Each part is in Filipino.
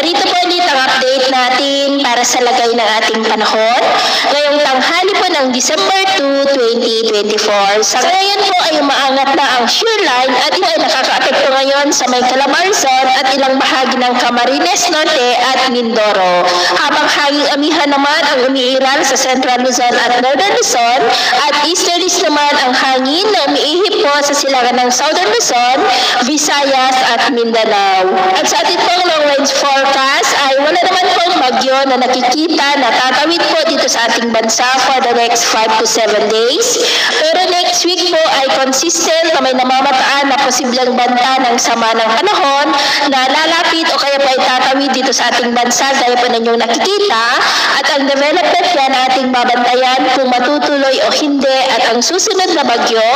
Narito po ulit ang update natin para sa lagay ng ating panahon ngayong tanghali po ng December 2, 2024. Sa ngayon po ay umaangat na ang shear line at ito ay nakakaapekto ngayon sa may Calabarzon at ilang bahagi ng Camarines Norte at Mindoro. Habang hanging amihan naman ang umiiral sa Central Luzon at Northern Luzon at easterlies naman ang hangin na umiihip po sa silangan ng Southern Luzon, Visayas at Mindanao. At sa ating pong long range forecast ay wala naman pong bagyo na nakikita na tatawid po dito sa ating bansa for the next 5 to 7 days. Pero next week po ay consistent na may namamataan na posibleng banta ng sama ng panahon na lalapit o kaya po ay tatawid dito sa ating bansa gaya po ninyong nakikita at ang development yan ating babantayan kung matutuloy o hindi at ang susunod na bagyo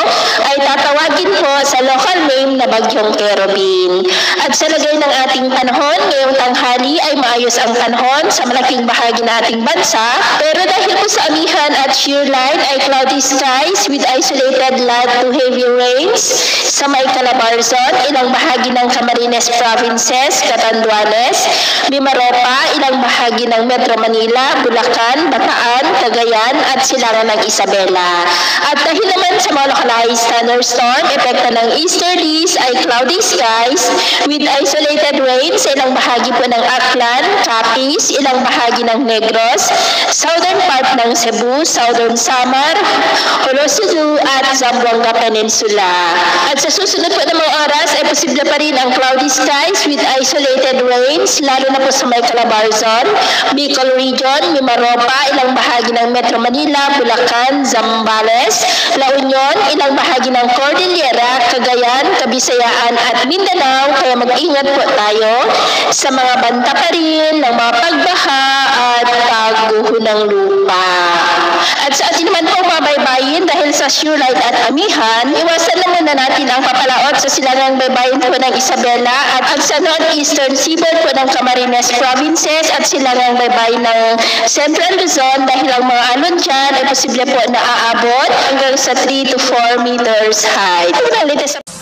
ay tatawagin po sa local name na Bagyong Kerubin. At sa lagay ng ating panahon ngayong tanghali ay maayos ang panahon sa malaking bahagi ng ating bansa pero dahil po sa amihan at shear line ay cloudy skies with isolated light to heavy rains sa may Calabarzon, ilang bahagi ng Camarines Provinces, Catanduanes, Mimaropa, ilang bahagi ng Metro Manila, Bulacan, Bataan, Cagayan at silangan ng Isabela. At dahil naman sa mga localized thunderstorm, epekto ng easterlies ay cloudy skies with isolated rain sa ilang bahagi po ng Aklan, Capiz, ilang bahagi ng Negros, southern part ng Cebu, southern Samar, Olosidu at Zamboanga Peninsula. At sa susunod po ng mga oras ay posible pa rin ang cloudy skies with isolated rains lalo na po sa may Calabarzon, Bicol Region, Mimaropa, ilang bahagi ng Metro Manila, Bulacan, Zambales, La Union, ilang bahagi ng Cordillera, Cagayan, Kabisayaan at Mindanao. Kaya mag-ingat po tayo sa mga banta pa rin ng mga pagbaha at pagguho ng lupa. At sa atin naman po mabaybayin dahil sa shear line at amihan, iwasan na muna natin ang papalaot sa silangang baybayin po ng Isabela at ang sa northeastern seaboard po ng Camarines Provinces at silangang baybayin ng Central Luzon dahil ang mga alon dyan ay posible po na aabot hanggang sa 3 to 4 meters high. Ito ang latest